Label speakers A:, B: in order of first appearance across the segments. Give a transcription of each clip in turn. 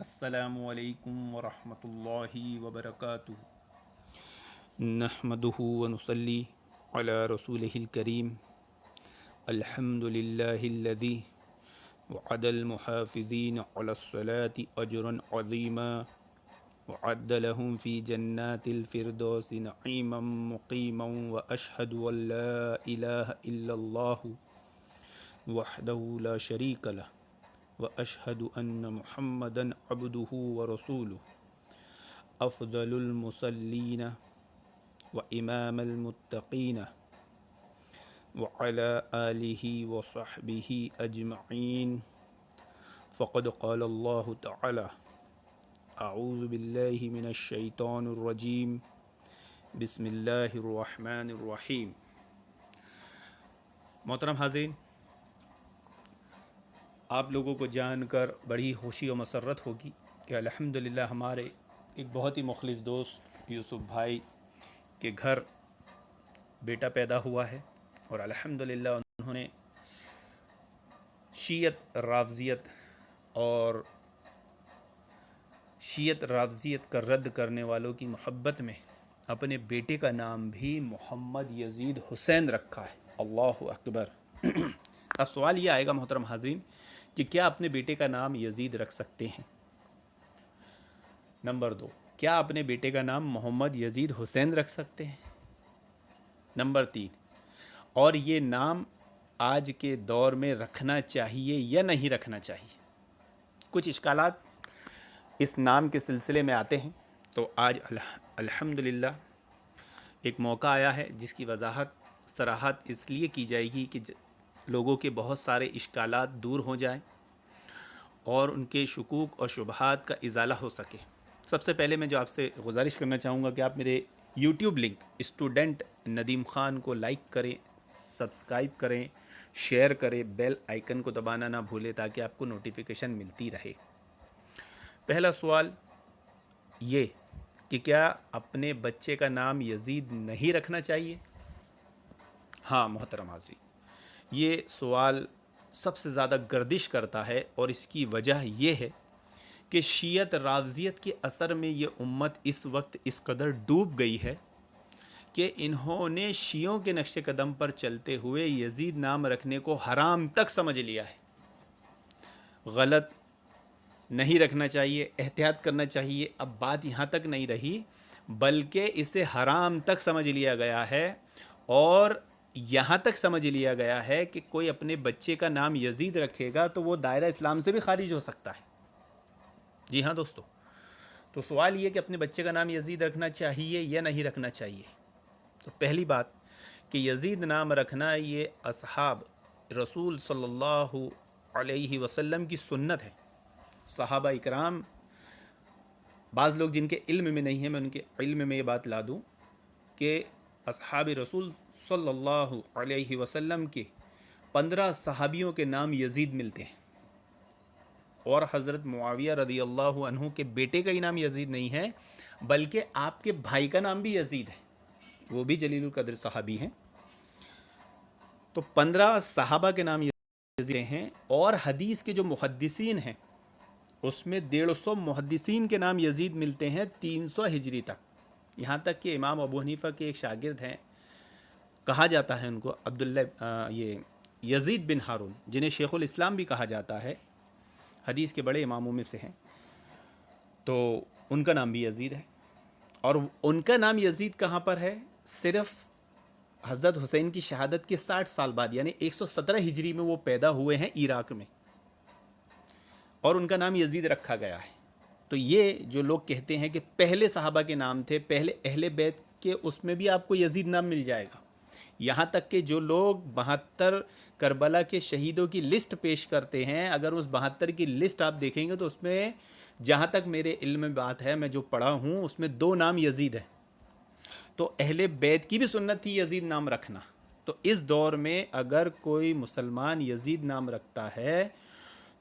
A: السلام علیکم ورحمۃ اللہ وبرکاتہ نحمدہ ونصلی علی رسولہ الکریم الحمد للہ الذی وعد المحافظین علی الصلاة اجرا عظیما وعد لهم في جنات الفردوس نعیما مقیما واشہد ان لا الہ الا اللہ وحدہ لا شریک لہ واشہد ان محمدا عبدہ ورسولہ افضل المصلین وامام المتقین وعلی آلہ وصحبہ اجمعین فقد قال اللہ تعالی اعوذ باللہ من الشیطان الرجیم بسم اللہ الرحمن الرحیم۔ محترم حاضرین، آپ لوگوں کو جان کر بڑی خوشی و مسرت ہوگی کہ الحمدللہ ہمارے ایک بہت ہی مخلص دوست یوسف بھائی کے گھر بیٹا پیدا ہوا ہے، اور الحمدللہ انہوں نے شیعت رافضیت کا رد کرنے والوں کی محبت میں اپنے بیٹے کا نام بھی محمد یزید حسین رکھا ہے۔ اللہ اکبر۔ اب سوال یہ آئے گا محترم حاضرین کہ کیا اپنے بیٹے کا نام یزید رکھ سکتے ہیں؟ نمبر 2، کیا اپنے بیٹے کا نام محمد یزید حسین رکھ سکتے ہیں؟ نمبر 3، اور یہ نام آج کے دور میں رکھنا چاہیے یا نہیں رکھنا چاہیے؟ کچھ اشکالات اس نام کے سلسلے میں آتے ہیں، تو آج الحمدللہ ایک موقع آیا ہے جس کی وضاحت صراحت اس لیے کی جائے گی کہ لوگوں کے بہت سارے اشکالات دور ہو جائیں اور ان کے شکوک اور شبہات کا ازالہ ہو سکے۔ سب سے پہلے میں جو آپ سے گزارش کرنا چاہوں گا کہ آپ میرے YouTube link student Nadeem Khan کو لائک کریں، سبسکرائب کریں، شیئر کریں، بیل آئیکن کو دبانا نہ بھولیں تاکہ آپ کو نوٹیفیکیشن ملتی رہے۔ پہلا سوال یہ کہ کیا اپنے بچے کا نام یزید نہیں رکھنا چاہیے؟ ہاں محترم حاضرین، یہ سوال سب سے زیادہ گردش کرتا ہے، اور اس کی وجہ یہ ہے کہ شیعت رافضیت کے اثر میں یہ امت اس وقت اس قدر ڈوب گئی ہے کہ انہوں نے شیعوں کے نقش قدم پر چلتے ہوئے یزید نام رکھنے کو حرام تک سمجھ لیا ہے۔ غلط نہیں رکھنا چاہیے، احتیاط کرنا چاہیے۔ اب بات یہاں تک نہیں رہی بلکہ اسے حرام تک سمجھ لیا گیا ہے، اور یہاں تک سمجھ لیا گیا ہے کہ کوئی اپنے بچے کا نام یزید رکھے گا تو وہ دائرہ اسلام سے بھی خارج ہو سکتا ہے۔ جی ہاں دوستو، تو سوال یہ کہ اپنے بچے کا نام یزید رکھنا چاہیے یا نہیں رکھنا چاہیے؟ تو پہلی بات کہ یزید نام رکھنا یہ اصحاب رسول صلی اللہ علیہ وسلم کی سنت ہے۔ صحابہ اکرام، بعض لوگ جن کے علم میں نہیں ہیں، میں ان کے علم میں یہ بات لا دوں کہ اصحاب رسول صلی اللہ علیہ وسلم کے 15 صحابیوں کے نام یزید ملتے ہیں، اور حضرت معاویہ رضی اللہ عنہ کے بیٹے کا ہی نام یزید نہیں ہے بلکہ آپ کے بھائی کا نام بھی یزید ہے، وہ بھی جلیل القدر صحابی ہیں۔ تو 15 صحابہ کے نام یزید ہیں، اور حدیث کے جو محدثین ہیں اس میں 150 محدثین کے نام یزید ملتے ہیں 300 ہجری تک۔ یہاں تک کہ امام ابو حنیفہ کے ایک شاگرد ہیں، کہا جاتا ہے ان کو یہ یزید بن ہارون، جنہیں شیخ الاسلام بھی کہا جاتا ہے، حدیث کے بڑے اماموں میں سے ہیں، تو ان کا نام بھی یزید ہے۔ اور ان کا نام یزید کہاں پر ہے؟ صرف حضرت حسین کی شہادت کے 60 سال بعد، یعنی 117 ہجری میں وہ پیدا ہوئے ہیں عراق میں، اور ان کا نام یزید رکھا گیا ہے۔ تو یہ جو لوگ کہتے ہیں کہ پہلے صحابہ کے نام تھے، پہلے اہل بیت کے، اس میں بھی آپ کو یزید نام مل جائے گا۔ یہاں تک کہ جو لوگ 72 کربلا کے شہیدوں کی لسٹ پیش کرتے ہیں، اگر اس 72 کی لسٹ آپ دیکھیں گے تو اس میں جہاں تک میرے علم میں بات ہے، میں جو پڑھا ہوں، اس میں 2 نام یزید ہیں۔ تو اہل بیت کی بھی سنت تھی یزید نام رکھنا۔ تو اس دور میں اگر کوئی مسلمان یزید نام رکھتا ہے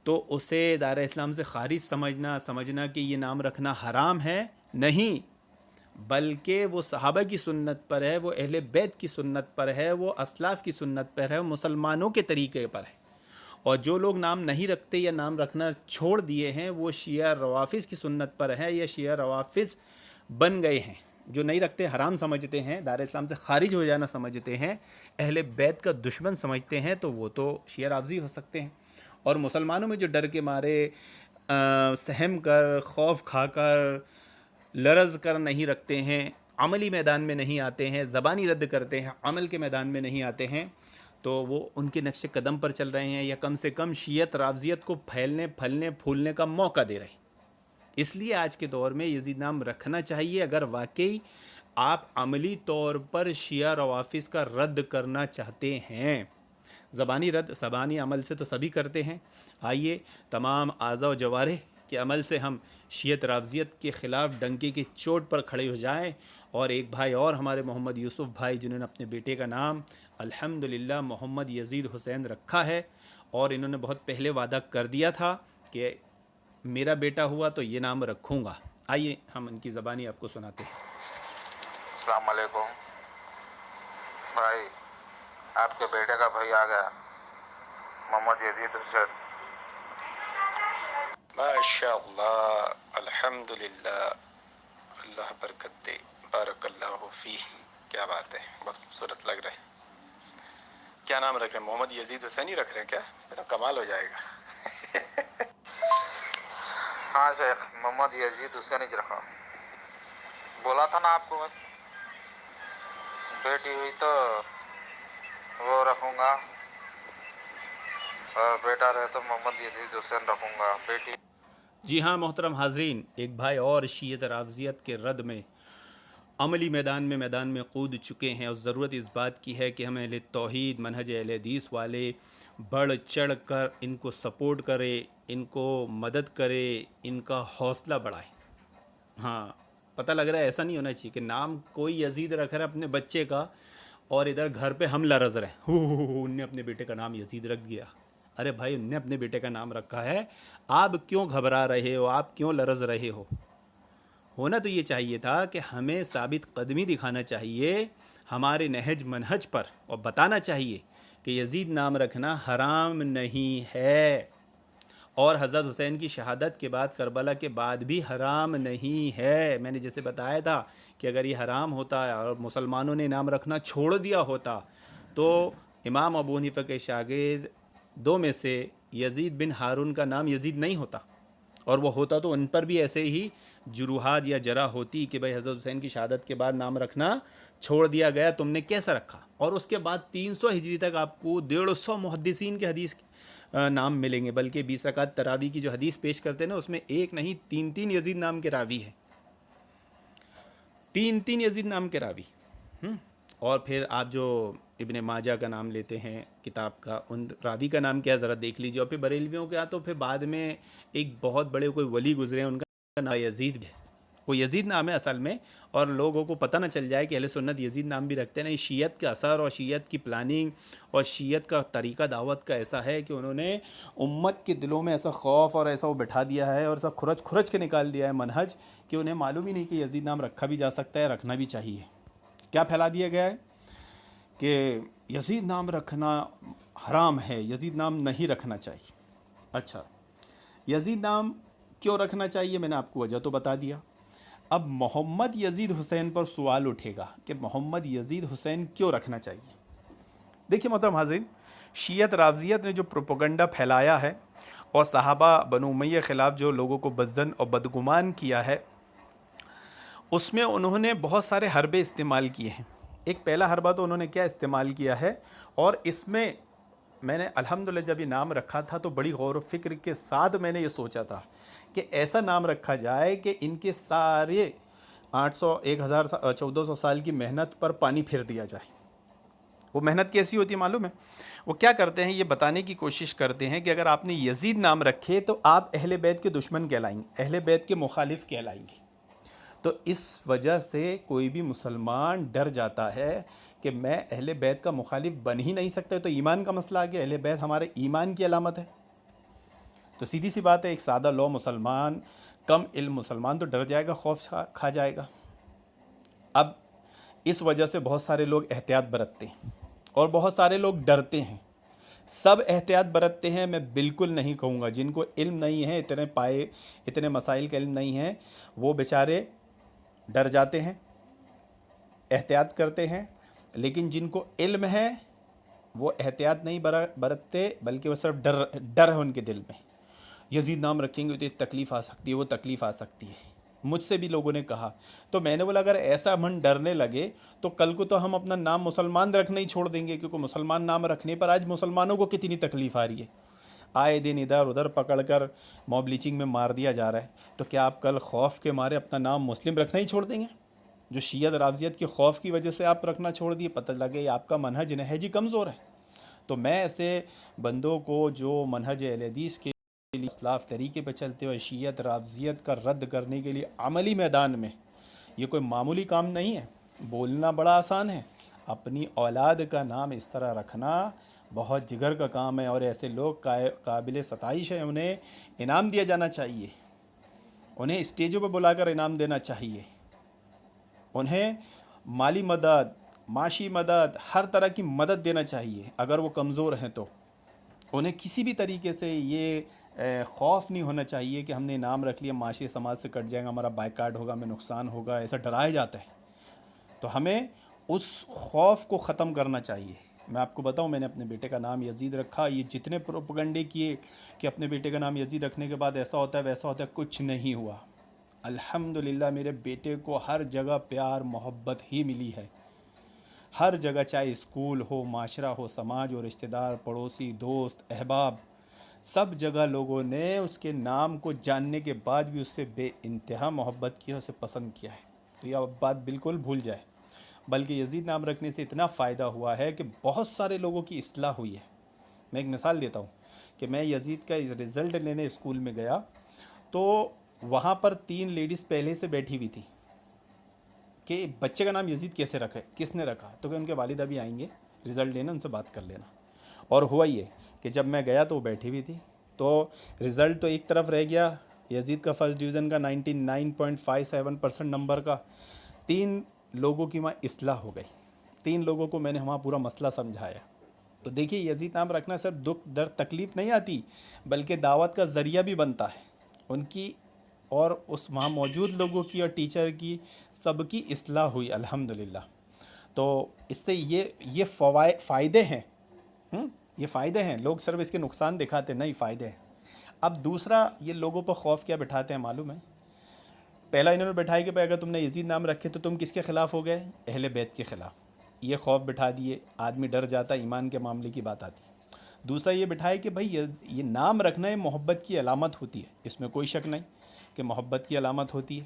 A: تو اسے دائرہ اسلام سے خارج سمجھنا کہ یہ نام رکھنا حرام ہے، نہیں، بلکہ وہ صحابہ کی سنت پر ہے، وہ اہل بیت کی سنت پر ہے، وہ اسلاف کی سنت پر ہے، وہ مسلمانوں کے طریقے پر ہے۔ اور جو لوگ نام نہیں رکھتے یا نام رکھنا چھوڑ دیے ہیں وہ شیعہ روافظ کی سنت پر ہے یا شیعہ روافظ بن گئے ہیں. جو نہیں رکھتے حرام سمجھتے ہیں, دار اسلام سے خارج ہو جانا سمجھتے ہیں, اہل بیت کا دشمن سمجھتے ہیں, تو وہ تو شیعہ رافضی ہو سکتے ہیں. اور مسلمانوں میں جو ڈر کے مارے سہم کر, خوف کھا کر, لرز کر نہیں رکھتے ہیں, عملی میدان میں نہیں آتے ہیں, زبانی رد کرتے ہیں, عمل کے میدان میں نہیں آتے ہیں, تو وہ ان کے نقش قدم پر چل رہے ہیں یا کم سے کم شیعت رافضیت کو پھیلنے پھلنے پھولنے کا موقع دے رہے ہیں. اس لیے آج کے دور میں یزید نام رکھنا چاہیے اگر واقعی آپ عملی طور پر شیعہ روافظ کا رد کرنا چاہتے ہیں. زبانی رد زبانی عمل سے تو سبھی کرتے ہیں. آئیے تمام اعضاء و جوارح کے عمل سے ہم شیعت رافضیت کے خلاف ڈنکے کی چوٹ پر کھڑے ہو جائیں. اور ایک بھائی اور ہمارے محمد یوسف بھائی جنہوں نے اپنے بیٹے کا نام الحمدللہ محمد یزید حسین رکھا ہے, اور انہوں نے بہت پہلے وعدہ کر دیا تھا کہ میرا بیٹا ہوا تو یہ نام رکھوں گا. آئیے ہم ان کی زبانی آپ کو سناتے ہیں.
B: السلام علیکم بھائی, آپ کے بیٹے کا بھائی آ گیا محمد یزید حسین.
C: ماشاء اللہ, الحمدللہ, اللہ برکت دے, بارک اللہ فی. کیا بات ہے, بہت خوبصورت لگ رہا ہے. کیا نام رکھ رہے ہیں؟ محمد یزید حسین ہی رکھ رہے ہیں کیا؟ یہ تو کمال ہو جائے گا.
B: ہاں شیخ, محمد یزید حسین ہی رکھا. بولا تھا نا آپ کو, بیٹی ہوئی تو وہ رکھوں گا, اور بیٹا رہے تو محمد یزید حسین رکھوں گا. بیٹی.
A: جی ہاں محترم حاضرین, ایک بھائی اور شیعت رافضیت کے رد میں عملی میدان میں کود چکے ہیں, اور ضرورت اس بات کی ہے کہ ہم اہل توحید منہج اہل حدیث والے بڑھ چڑھ کر ان کو سپورٹ کرے, ان کو مدد کرے, ان کا حوصلہ بڑھائے. ہاں پتہ لگ رہا ہے ایسا نہیں ہونا چاہیے کہ نام کوئی یزید رکھ رہا ہے اپنے بچے کا, اور ادھر گھر پہ ہم لرز رہے ان نے اپنے بیٹے کا نام یزید رکھ دیا. ارے بھائی, ان نے اپنے بیٹے کا نام رکھا ہے, آپ کیوں گھبرا رہے ہو, آپ کیوں لرز رہے ہو؟ ہونا تو یہ چاہیے تھا کہ ہمیں ثابت قدمی دکھانا چاہیے ہمارے نہج منہج پر, اور بتانا چاہیے کہ یزید نام رکھنا حرام نہیں ہے, اور حضرت حسین کی شہادت کے بعد کربلا کے بعد بھی حرام نہیں ہے. میں نے جیسے بتایا تھا کہ اگر یہ حرام ہوتا ہے اور مسلمانوں نے نام رکھنا چھوڑ دیا ہوتا تو امام ابو حنیفہ کے شاگرد دو میں سے یزید بن ہارون کا نام یزید نہیں ہوتا, اور وہ ہوتا تو ان پر بھی ایسے ہی جروحات یا جرح ہوتی کہ بھائی حضرت حسین کی شہادت کے بعد نام رکھنا چھوڑ دیا گیا, تم نے کیسا رکھا. اور اس کے بعد 300 ہجری تک آپ کو 150 محدثین کے حدیث نام ملیں گے, بلکہ 20 رکعت تراویح کی جو حدیث پیش کرتے ہیں نا, اس میں ایک نہیں 3 یزید نام کے راوی ہیں, 3 یزید نام کے راوی. اور پھر آپ جو ابن ماجہ کا نام لیتے ہیں کتاب کا, ان راوی کا نام کیا ذرا دیکھ لیجیے. اور پھر بریلویوں کا تو پھر بعد میں ایک بہت بڑے کوئی ولی گزرے ہیں, ان کا نام یزید بھی ہے, وہ یزید نام ہے اصل میں, اور لوگوں کو پتہ نہ چل جائے کہ اہل سنت یزید نام بھی رکھتے ہیں. نہیں, شیعت کا اثر اور شیعت کی پلاننگ اور شیعت کا طریقہ دعوت کا ایسا ہے کہ انہوں نے امت کے دلوں میں ایسا خوف اور ایسا وہ بٹھا دیا ہے, اور ایسا کھرچ کے نکال دیا ہے منہج کہ انہیں معلوم ہی نہیں کہ یزید نام رکھا بھی جا سکتا ہے, رکھنا بھی چاہیے. کیا پھیلا دیا گیا ہے کہ یزید نام رکھنا حرام ہے, یزید نام نہیں رکھنا چاہیے. اچھا, یزید نام کیوں رکھنا چاہیے میں نے آپ کو وجہ تو بتا دیا. اب محمد یزید حسین پر سوال اٹھے گا کہ محمد یزید حسین کیوں رکھنا چاہیے. دیکھیے محترم حاضرین, شیعت رافضیت نے جو پروپیگنڈا پھیلایا ہے اور صحابہ بنو امیہ خلاف جو لوگوں کو بدظن اور بدگمان کیا ہے, اس میں انہوں نے بہت سارے حربے استعمال کیے ہیں. ایک پہلا حربہ تو انہوں نے کیا استعمال کیا ہے, اور اس میں نے الحمدللہ جب یہ نام رکھا تھا تو بڑی غور و فکر کے ساتھ میں نے یہ سوچا تھا کہ ایسا نام رکھا جائے کہ ان کے سارے 800 1000 1400 سال کی محنت پر پانی پھیر دیا جائے. وہ محنت کیسی ہوتی ہے معلوم ہے؟ وہ کیا کرتے ہیں, یہ بتانے کی کوشش کرتے ہیں کہ اگر آپ نے یزید نام رکھے تو آپ اہل بیت کے دشمن کہلائیں گے, اہل بیت کے مخالف کہلائیں گے. تو اس وجہ سے کوئی بھی مسلمان ڈر جاتا ہے کہ میں اہل بیت کا مخالف بن ہی نہیں سکتا. تو ایمان کا مسئلہ آ گیا, اہل بیت ہمارے ایمان کی علامت ہے. تو سیدھی سی بات ہے, ایک سادہ لو مسلمان, کم علم مسلمان تو ڈر جائے گا, خوف کھا جائے گا. اب اس وجہ سے بہت سارے لوگ احتیاط برتتے ہیں اور بہت سارے لوگ ڈرتے ہیں. سب احتیاط برتتے ہیں، میں بالکل نہیں کہوں گا. جن کو علم نہیں ہے، اتنے مسائل کا علم نہیں ہے، وہ بیچارے ڈر جاتے ہیں، احتیاط کرتے ہیں. لیکن جن کو علم ہے وہ احتیاط نہیں برتتے، بلکہ وہ صرف ڈر ہے ان کے دل میں. یزید نام رکھیں گے تو یہ تکلیف آ سکتی ہے، وہ تکلیف آ سکتی ہے. مجھ سے بھی لوگوں نے کہا، تو میں نے بولا اگر ایسا من ڈرنے لگے تو کل کو تو ہم اپنا نام مسلمان رکھنا ہی چھوڑ دیں گے، کیونکہ مسلمان نام رکھنے پر آج مسلمانوں کو کتنی تکلیف آ رہی ہے. آئے دن ادھر ادھر پکڑ کر موب لیچنگ میں مار دیا جا رہا ہے. تو کیا آپ کل خوف کے مارے اپنا نام مسلم رکھنا ہی چھوڑ دیں گے؟ جو شیعت رافضیت کے خوف کی وجہ سے آپ رکھنا چھوڑ دیے، پتہ لگے آپ کا منہج نہجی کمزور ہے. تو میں ایسے بندوں کو جو منہج اہل حدیث کے لیے اصلاف طریقے پہ چلتے ہوئے شیعت رافضیت کا رد کرنے کے لیے عملی میدان میں، یہ کوئی معمولی کام نہیں ہے. بولنا بڑا آسان ہے، اپنی اولاد کا نام اس طرح رکھنا بہت جگر کا کام ہے. اور ایسے لوگ قابل ستائش ہیں، انہیں انعام دیا جانا چاہیے، انہیں اسٹیجوں پہ بلا کر انعام دینا چاہیے، انہیں مالی مدد، معاشی مدد، ہر طرح کی مدد دینا چاہیے. اگر وہ کمزور ہیں تو انہیں کسی بھی طریقے سے یہ خوف نہیں ہونا چاہیے کہ ہم نے انعام رکھ لیا، معاشی سماج سے کٹ جائے گا، ہمارا بائیکاٹ ہوگا، ہمیں نقصان ہوگا، ایسا ڈرایا جاتا ہے. تو ہمیں اس خوف کو ختم کرنا چاہیے. میں آپ کو بتاؤں، میں نے اپنے بیٹے کا نام یزید رکھا. یہ جتنے پروپگنڈے کیے کہ اپنے بیٹے کا نام یزید رکھنے کے بعد ایسا ہوتا ہے ویسا ہوتا ہے، کچھ نہیں ہوا. الحمدللہ میرے بیٹے کو ہر جگہ پیار محبت ہی ملی ہے، ہر جگہ، چاہے اسکول ہو، معاشرہ ہو، سماج ہو، رشتہ دار، پڑوسی، دوست، احباب، سب جگہ لوگوں نے اس کے نام کو جاننے کے بعد بھی اس سے بے انتہا محبت کی ہے، اسے پسند کیا ہے. تو یہ بات بالکل بھول جائے. بلکہ یزید نام رکھنے سے اتنا فائدہ ہوا ہے کہ بہت سارے لوگوں کی اصلاح ہوئی ہے. میں ایک مثال دیتا ہوں کہ میں یزید کا رزلٹ لینے اسکول میں گیا تو وہاں پر 3 لیڈیز پہلے سے بیٹھی ہوئی تھی کہ بچے کا نام یزید کیسے رکھا ہے، کس نے رکھا. تو کہ ان کے والدہ بھی آئیں گے رزلٹ لینا، ان سے بات کر لینا. اور ہوا یہ کہ جب میں گیا تو وہ بیٹھی ہوئی تھی. تو رزلٹ تو ایک طرف رہ گیا، یزید کا فرسٹ ڈویژن کا 99.57% نمبر کا. 3 لوگوں کی وہاں اصلاح ہو گئی، 3 لوگوں کو میں نے وہاں پورا مسئلہ سمجھایا. تو دیکھیے یزید نام رکھنا صرف دکھ درد تکلیف نہیں آتی، بلکہ دعوت کا ذریعہ بھی بنتا ہے. ان کی اور اس وہاں موجود لوگوں کی اور ٹیچر کی سب کی اصلاح ہوئی الحمدللہ. تو اس سے یہ فائدے ہیں، یہ فائدے ہیں. لوگ صرف اس کے نقصان دکھاتے نہیں، فائدے ہیں. اب دوسرا، یہ لوگوں پر خوف کیا بٹھاتے ہیں معلوم ہے؟ پہلا انہوں نے بٹھایا کہ بھائی اگر تم نے یزید نام رکھے تو تم کس کے خلاف ہو گئے؟ اہل بیت کے خلاف. یہ خوف بٹھا دیے، آدمی ڈر جاتا، ایمان کے معاملے کی بات آتی. دوسرا یہ بٹھایا کہ بھائی یہ نام رکھنا یہ محبت کی علامت ہوتی ہے، اس میں کوئی شک نہیں کہ محبت کی علامت ہوتی ہے.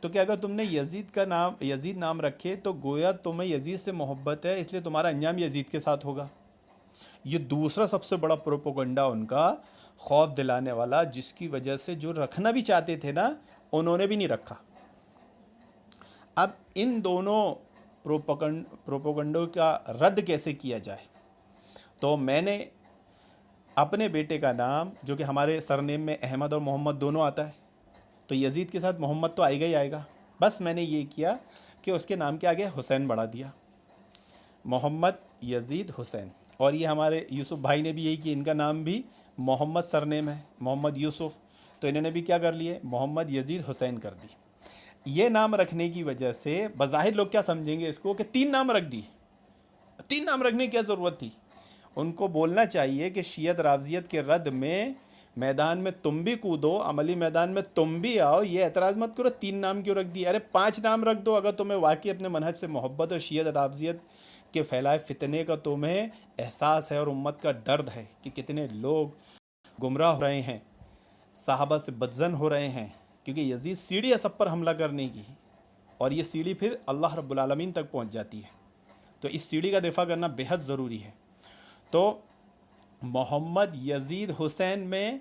A: تو کہ اگر تم نے یزید نام رکھے تو گویا تمہیں یزید سے محبت ہے، اس لیے تمہارا انجام یزید کے ساتھ ہوگا. یہ دوسرا سب سے بڑا پروپوگنڈا ان کا، خوف دلانے والا، جس کی وجہ سے جو رکھنا بھی چاہتے تھے نا انہوں نے بھی نہیں رکھا. اب ان دونوں پروپوگنڈوں کا رد کیسے کیا جائے؟ تو میں نے اپنے بیٹے کا نام، جو کہ ہمارے سرنیم میں احمد اور محمد دونوں آتا ہے، تو یزید کے ساتھ محمد تو آئے گا ہی آئے گا. بس میں نے یہ کیا کہ اس کے نام کے آگے حسین بڑھا دیا، محمد یزید حسین. اور یہ ہمارے یوسف بھائی نے بھی یہی کیا، ان کا نام بھی محمد سرنیم ہے، محمد یوسف. تو انہوں نے بھی کیا کر لیے، محمد یزید حسین کر دی. یہ نام رکھنے کی وجہ سے بظاہر لوگ کیا سمجھیں گے اس کو کہ 3 نام رکھ دی. 3 نام رکھنے کی کیا ضرورت تھی؟ ان کو بولنا چاہیے کہ شیعت رافضیت کے رد میں میدان میں تم بھی کودو، عملی میدان میں تم بھی آؤ، یہ اعتراض مت کرو 3 نام کیوں رکھ دی. ارے 5 نام رکھ دو اگر تمہیں واقعی اپنے منہج سے محبت اور شیعت رافضیت کے پھیلائے فتنے کا تمہیں احساس ہے اور امت کا درد ہے کہ کتنے لوگ گمراہ ہو رہے ہیں، صحابہ سے بدظن ہو رہے ہیں. کیونکہ یزید سیڑھی ہے سب پر حملہ کرنے کی، اور یہ سیڑھی پھر اللہ رب العالمین تک پہنچ جاتی ہے. تو اس سیڑھی کا دفاع کرنا بہت ضروری ہے. تو محمد یزید حسین میں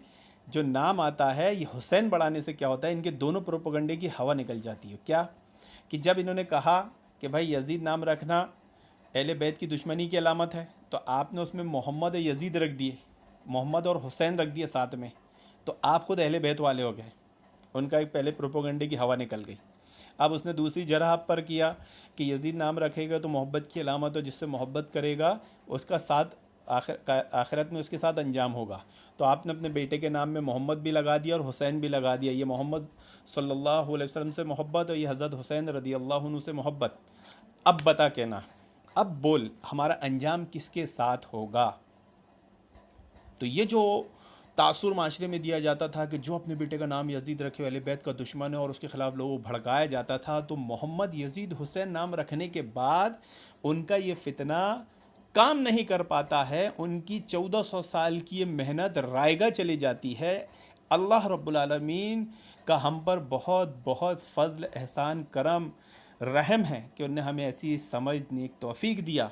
A: جو نام آتا ہے، یہ حسین بڑھانے سے کیا ہوتا ہے، ان کے دونوں پروپگنڈے کی ہوا نکل جاتی ہے. کیا کہ جب انہوں نے کہا کہ بھائی یزید نام رکھنا اہل بیت کی دشمنی کی علامت ہے، تو آپ نے اس میں محمد یزید رکھ دیے، محمد اور حسین رکھ دیے ساتھ میں، تو آپ خود اہل بیت والے ہو گئے. ان کا ایک پہلے پروپوگنڈے کی ہوا نکل گئی. اب اس نے دوسری جرح پر کیا کہ یزید نام رکھے گا تو محبت کی علامت ہو، جس سے محبت کرے گا اس کا ساتھ آخرت میں اس کے ساتھ انجام ہوگا. تو آپ نے اپنے بیٹے کے نام میں محمد بھی لگا دیا اور حسین بھی لگا دیا. یہ محمد صلی اللہ علیہ وسلم سے محبت اور یہ حضرت حسین رضی اللہ عنہ سے محبت. اب بتا کہنا، اب بول ہمارا انجام کس کے ساتھ ہوگا؟ تو یہ جو تاثر معاشرے میں دیا جاتا تھا کہ جو اپنے بیٹے کا نام یزید رکھے اہل بیت کا دشمن ہے اور اس کے خلاف لوگوں کو بھڑکایا جاتا تھا، تو محمد یزید حسین نام رکھنے کے بعد ان کا یہ فتنہ کام نہیں کر پاتا ہے. ان کی 1400 سال کی یہ محنت رائگاں چلی جاتی ہے. اللہ رب العالمین کا ہم پر بہت بہت فضل احسان کرم رحم ہے کہ انہیں ہمیں ایسی سمجھ نیک توفیق دیا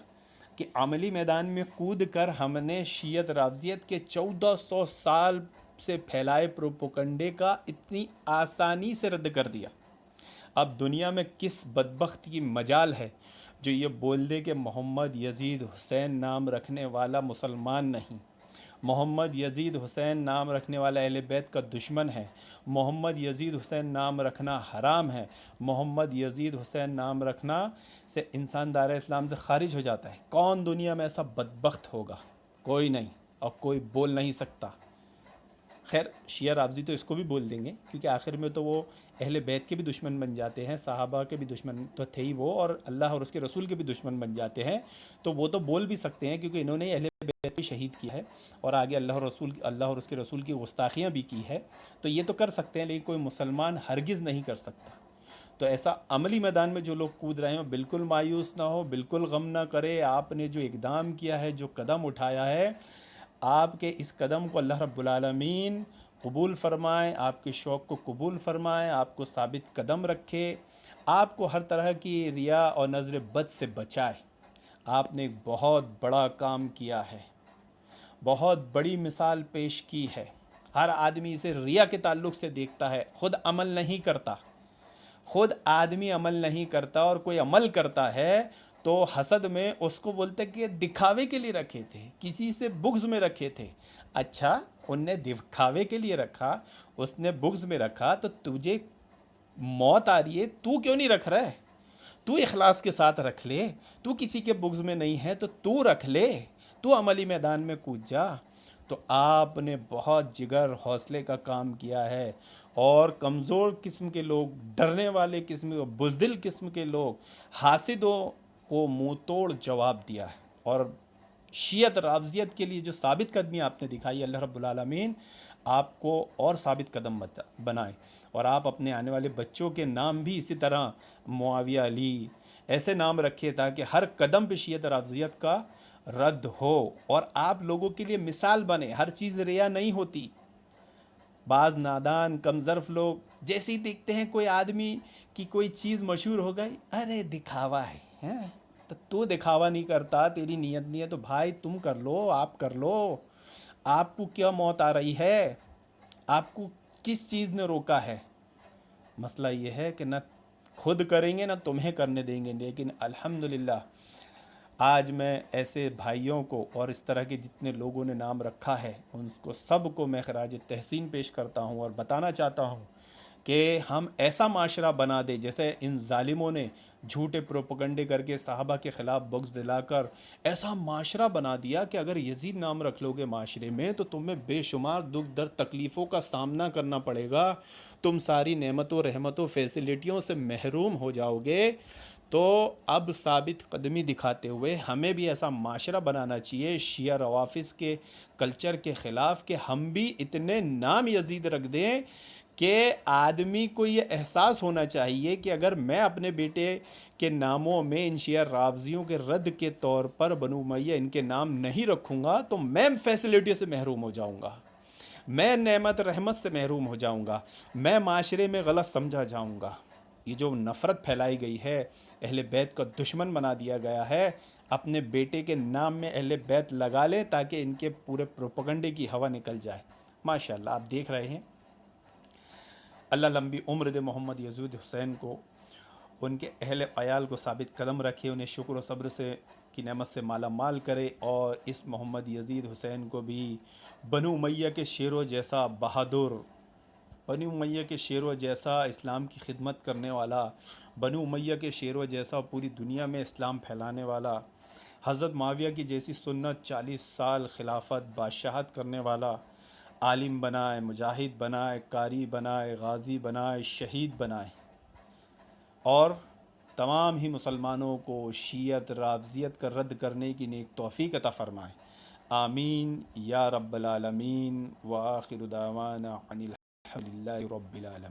A: کہ عملی میدان میں کود کر ہم نے شیعت رافضیت کے 1400 سال سے پھیلائے پروپوکنڈے کا اتنی آسانی سے رد کر دیا. اب دنیا میں کس بدبخت کی مجال ہے جو یہ بول دے کہ محمد یزید حسین نام رکھنے والا مسلمان نہیں، محمد یزید حسین نام رکھنے والا اہل بیت کا دشمن ہے، محمد یزید حسین نام رکھنا حرام ہے، محمد یزید حسین نام رکھنا سے انسان دائرہ اسلام سے خارج ہو جاتا ہے. کون دنیا میں ایسا بدبخت ہوگا؟ کوئی نہیں، اور کوئی بول نہیں سکتا. خیر شیعہ رافضی تو اس کو بھی بول دیں گے کیونکہ آخر میں تو وہ اہل بیت کے بھی دشمن بن جاتے ہیں، صحابہ کے بھی دشمن تو تھے ہی وہ، اور اللہ اور اس کے رسول کے بھی دشمن بن جاتے ہیں. تو وہ تو بول بھی سکتے ہیں کیونکہ انہوں نے اہل بیت کو شہید کیا ہے اور آگے اللہ اور اس کے رسول کی گستاخیاں بھی کی ہے. تو یہ تو کر سکتے ہیں لیکن کوئی مسلمان ہرگز نہیں کر سکتا. تو ایسا عملی میدان میں جو لوگ کود رہے ہیں بالکل مایوس نہ ہو، بالکل غم نہ کرے. آپ نے جو اقدام کیا ہے، جو قدم اٹھایا ہے، آپ کے اس قدم کو اللہ رب العالمین قبول فرمائے، آپ کے شوق کو قبول فرمائے، آپ کو ثابت قدم رکھے، آپ کو ہر طرح کی ریا اور نظر بد سے بچائے. آپ نے ایک بہت بڑا کام کیا ہے، بہت بڑی مثال پیش کی ہے. ہر آدمی اسے ریا کے تعلق سے دیکھتا ہے، خود عمل نہیں کرتا. خود آدمی عمل نہیں کرتا اور کوئی عمل کرتا ہے تو حسد میں اس کو بولتے کہ دکھاوے کے لیے رکھے تھے، کسی سے بغض میں رکھے تھے. اچھا ان نے دکھاوے کے لیے رکھا، اس نے بغض میں رکھا، تو تجھے موت آ رہی ہے تو کیوں نہیں رکھ رہا ہے؟ تو اخلاص کے ساتھ رکھ لے. تو کسی کے بغض میں نہیں ہے تو رکھ لے، تو عملی میدان میں کود جا. تو آپ نے بہت جگر حوصلے کا کام کیا ہے، اور کمزور قسم کے لوگ، ڈرنے والے قسم کے، بزدل قسم کے لوگ، حاسدوں کو منہ توڑ جواب دیا ہے. اور شیعت رافضیت کے لیے جو ثابت قدمی آپ نے دکھائی، اللہ رب العالمین آپ کو اور ثابت قدم بنائے، اور آپ اپنے آنے والے بچوں کے نام بھی اسی طرح معاویہ علی ایسے نام رکھے تاکہ ہر قدم پہ شیعت رافضیت کا رد ہو اور آپ لوگوں کے لیے مثال بنے. ہر چیز ریا نہیں ہوتی. بعض نادان کم ظرف لوگ جیسے ہی دیکھتے ہیں کوئی آدمی کی کوئی چیز مشہور ہو گئی، ارے دکھاوا ہے، ہیں تو دکھاوا نہیں کرتا، تیری نیت نہیں ہے تو بھائی تم کر لو، آپ کر لو. آپ کو کیا موت آ رہی ہے؟ آپ کو کس چیز نے روکا ہے؟ مسئلہ یہ ہے کہ نہ خود کریں گے نہ تمہیں کرنے دیں گے. لیکن الحمدللہ آج میں ایسے بھائیوں کو اور اس طرح کے جتنے لوگوں نے نام رکھا ہے ان کو سب کو میں خراج تحسین پیش کرتا ہوں اور بتانا چاہتا ہوں کہ ہم ایسا معاشرہ بنا دے جیسے ان ظالموں نے جھوٹے پروپگنڈے کر کے صحابہ کے خلاف بغض دلا کر ایسا معاشرہ بنا دیا کہ اگر یزید نام رکھ لو گے معاشرے میں تو تمہیں بے شمار دکھ درد تکلیفوں کا سامنا کرنا پڑے گا، تم ساری نعمتوں رحمتوں فیسلٹیوں سے محروم ہو جاؤ گے. تو اب ثابت قدمی دکھاتے ہوئے ہمیں بھی ایسا معاشرہ بنانا چاہیے شیعہ روافظ کے کلچر کے خلاف کہ ہم بھی اتنے نام یزید رکھ دیں کہ آدمی کو یہ احساس ہونا چاہیے کہ اگر میں اپنے بیٹے کے ناموں میں ان شیعہ رافضیوں کے رد کے طور پر بنو امیہ ان کے نام نہیں رکھوں گا تو میں فیسلٹی سے محروم ہو جاؤں گا، میں نعمت رحمت سے محروم ہو جاؤں گا، میں معاشرے میں غلط سمجھا جاؤں گا. یہ جو نفرت پھیلائی گئی ہے، اہل بیت کا دشمن بنا دیا گیا ہے، اپنے بیٹے کے نام میں اہل بیت لگا لیں تاکہ ان کے پورے پروپگنڈے کی ہوا نکل جائے. ماشاءاللہ آپ دیکھ رہے ہیں. اللہ لمبی عمر دے محمد یزید حسین کو، ان کے اہل عیال کو ثابت قدم رکھے، انہیں شکر و صبر سے کی نعمت سے مالا مال کرے، اور اس محمد یزید حسین کو بھی بنو امیہ کے شیروں جیسا بہادر، بنو امیہ کے شیروں جیسا اسلام کی خدمت کرنے والا، بنو امیہ کے شیروں جیسا پوری دنیا میں اسلام پھیلانے والا حضرت معاویہ کی جیسی سنت 40 سال خلافت بادشاہت کرنے والا عالم بنائے، مجاہد بنائے، قاری بنائے، غازی بنائے، شہید بنائے، اور تمام ہی مسلمانوں کو شیعت رافضیت کا رد کرنے کی نیک توفیق عطا فرمائے، آمین یا رب العالمین، وآخر دعوانا عن الحمد للہ رب العالمین۔